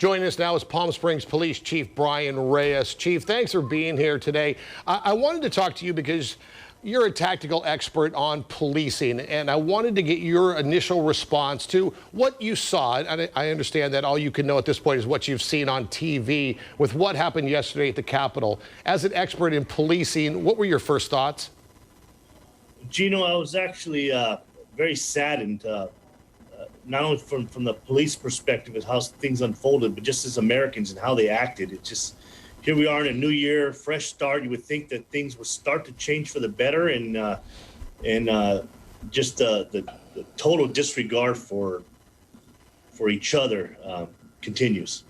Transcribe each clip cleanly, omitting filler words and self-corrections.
Joining us now is Palm Springs Police Chief Bryan Reyes. Chief, thanks for being here today. I wanted to talk to you because you're a tactical expert on policing, and I wanted to get your initial response to what you saw. And I understand that all you can know at this point is what you've seen on TV with what happened yesterday at the Capitol. As an expert in policing, what were your first thoughts? Gino, I was actually very saddened, not only from the police perspective of how things unfolded, but just as Americans and how they acted. It just, here we are in a new year, fresh start. You would think that things would start to change for the better, and just the total disregard for each other continues.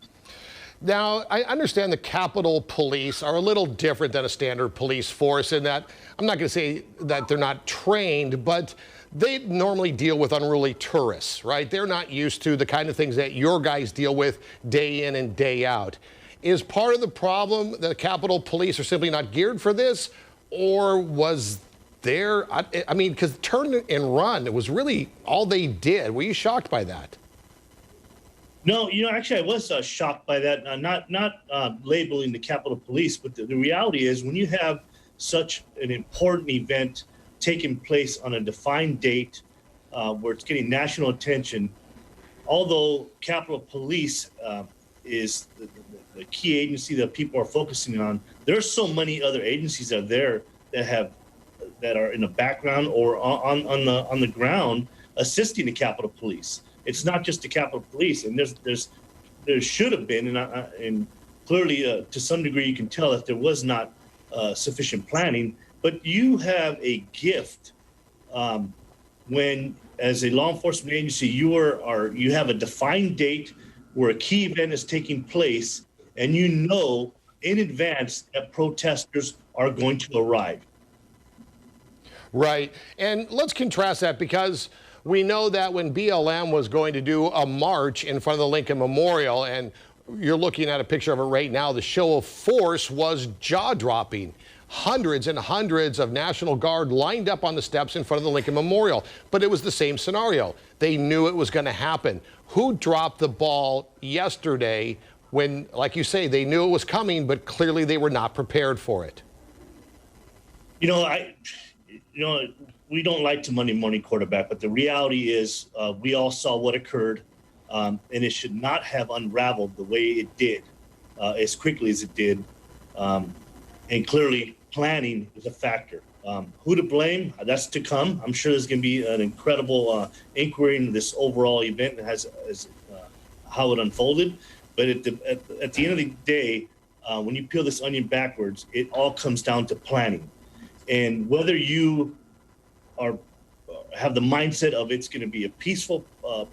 Now, I understand the Capitol Police are a little different than a standard police force in that, I'm not going to say that they're not trained, but they normally deal with unruly tourists, right? They're not used to the kind of things that your guys deal with day in and day out. Is part of the problem that the Capitol Police are simply not geared for this, or was there, I mean, because turn and run, it was really all they did. Were you shocked by that? No, actually, I was shocked by that. Not labeling the Capitol Police, but the reality is when you have such an important event taking place on a defined date where it's getting national attention, although Capitol Police is the key agency that people are focusing on, there's so many other agencies out there that are in the background or on the ground assisting the Capitol Police. It's not just the Capitol Police, and there should have been, and clearly to some degree you can tell that there was not sufficient planning. But you have a gift when, as a law enforcement agency, you have a defined date where a key event is taking place, and you know in advance that protesters are going to arrive. Right, and let's contrast that because we know that when BLM was going to do a march in front of the Lincoln Memorial, and you're looking at a picture of it right now, the show of force was jaw-dropping. Hundreds and hundreds of National Guard lined up on the steps in front of the Lincoln Memorial. But it was the same scenario. They knew it was going to happen. Who dropped the ball yesterday when, like you say, they knew it was coming, but clearly they were not prepared for it? We don't like to Monday morning quarterback, but the reality is we all saw what occurred, and it should not have unraveled the way it did, as quickly as it did. And clearly, planning is a factor. Who to blame? That's to come. I'm sure there's going to be an incredible inquiry into this overall event as how it unfolded. But at the end of the day, when you peel this onion backwards, it all comes down to planning. And whether you have the mindset of it's going to be a peaceful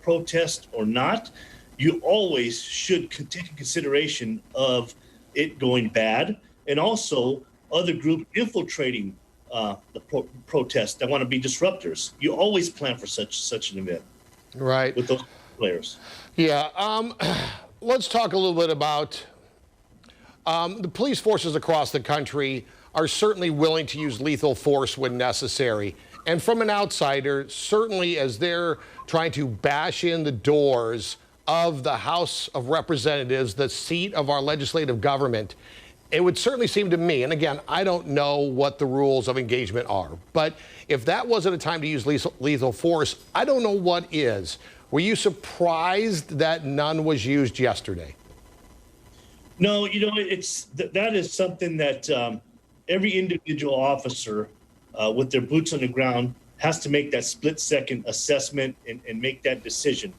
protest or not, you always should take into consideration of it going bad, and also other groups infiltrating the protest that want to be disruptors. You always plan for such an event, right? With those players. Yeah. Let's talk a little bit about the police forces across the country are certainly willing to use lethal force when necessary. And from an outsider, certainly as they're trying to bash in the doors of the House of Representatives, the seat of our legislative government, it would certainly seem to me, and again, I don't know what the rules of engagement are, but if that wasn't a time to use lethal force, I don't know what is. Were you surprised that none was used yesterday? No, that is something that every individual officer with their boots on the ground has to make that split-second assessment and make that decision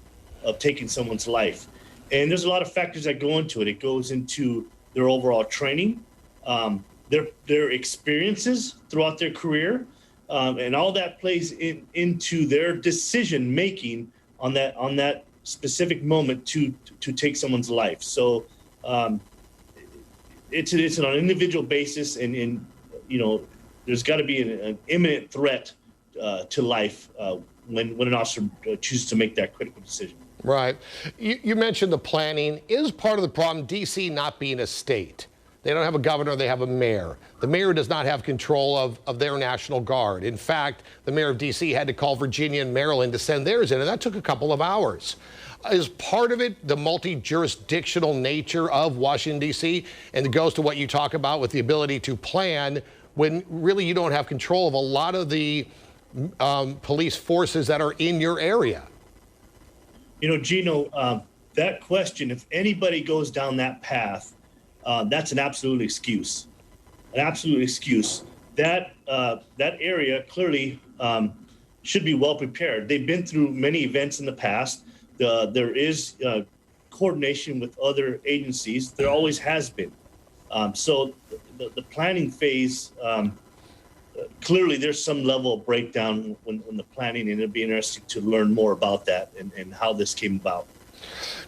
of taking someone's life. And there's a lot of factors that go into it. It goes into their overall training, their experiences throughout their career, and all that plays into their decision making on that specific moment to take someone's life. So it's on an individual basis, and there's got to be an imminent threat to life when an officer chooses to make that critical decision. Right. You mentioned the planning. Is part of the problem D.C. not being a state? They don't have a governor, they have a mayor. The mayor does not have control of their National Guard. In fact, the mayor of D.C. had to call Virginia and Maryland to send theirs in, and that took a couple of hours. Is part of it the multi-jurisdictional nature of Washington, D.C., and it goes to what you talk about with the ability to plan when really you don't have control of a lot of the police forces that are in your area? You know, Gino, that question, if anybody goes down that path, that's an absolute excuse. An absolute excuse. That area clearly should be well prepared. They've been through many events in the past. There is coordination with other agencies. There always has been. So the planning phase, clearly there's some level of breakdown when the planning, and it'd be interesting to learn more about that and how this came about.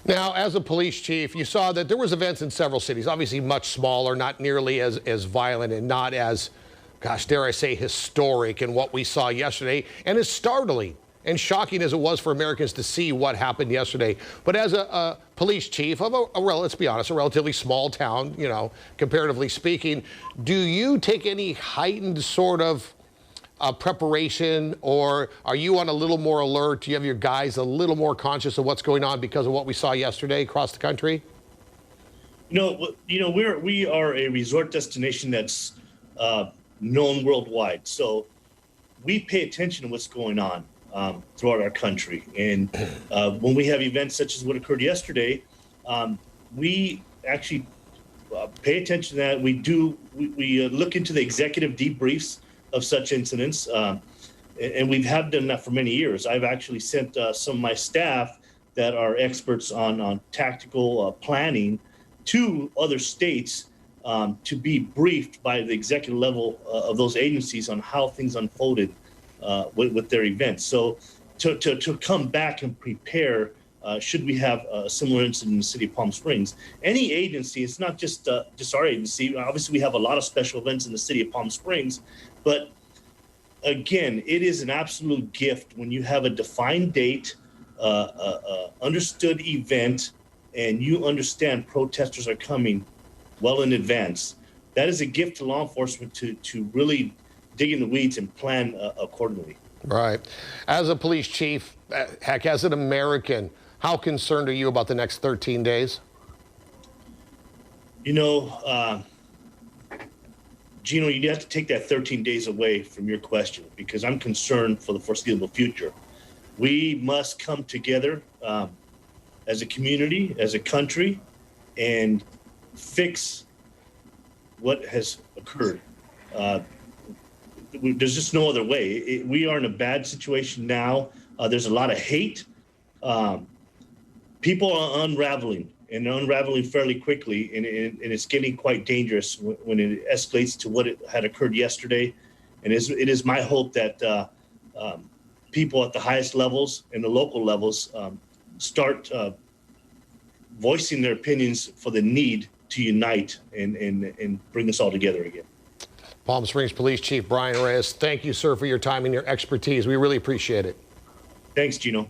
Now, as a police chief, you saw that there was events in several cities, obviously much smaller, not nearly as violent, and not as, gosh, dare I say, historic in what we saw yesterday, and as startling and shocking as it was for Americans to see what happened yesterday. But as a police chief of let's be honest, a relatively small town, you know, comparatively speaking, do you take any heightened sort of preparation, or are you on a little more alert? Do you have your guys a little more conscious of what's going on because of what we saw yesterday across the country? No, you know, we are a resort destination that's known worldwide. So we pay attention to what's going on throughout our country. And when we have events such as what occurred yesterday, we actually pay attention to that. We look into the executive debriefs of such incidents. And we've had done that for many years. I've actually sent some of my staff that are experts on tactical planning to other states to be briefed by the executive level of those agencies on how things unfolded with their events. So to come back and prepare, should we have a similar incident in the city of Palm Springs, any agency, it's not just our agency. Obviously, we have a lot of special events in the city of Palm Springs, but again, it is an absolute gift when you have a defined date, understood event, and you understand protesters are coming well in advance. That is a gift to law enforcement to really dig in the weeds and plan accordingly. Right. As a police chief, heck, as an American, how concerned are you about the next 13 days? You know, Gino, you have to take that 13 days away from your question, because I'm concerned for the foreseeable future. We must come together as a community, as a country, and fix what has occurred. There's just no other way. We are in a bad situation now. There's a lot of hate. People are unraveling, and unraveling fairly quickly, and it's getting quite dangerous when it escalates to what had occurred yesterday. And it is my hope that people at the highest levels and the local levels start voicing their opinions for the need to unite and bring us all together again. Palm Springs Police Chief Bryan Reyes, thank you, sir, for your time and your expertise. We really appreciate it. Thanks, Gino.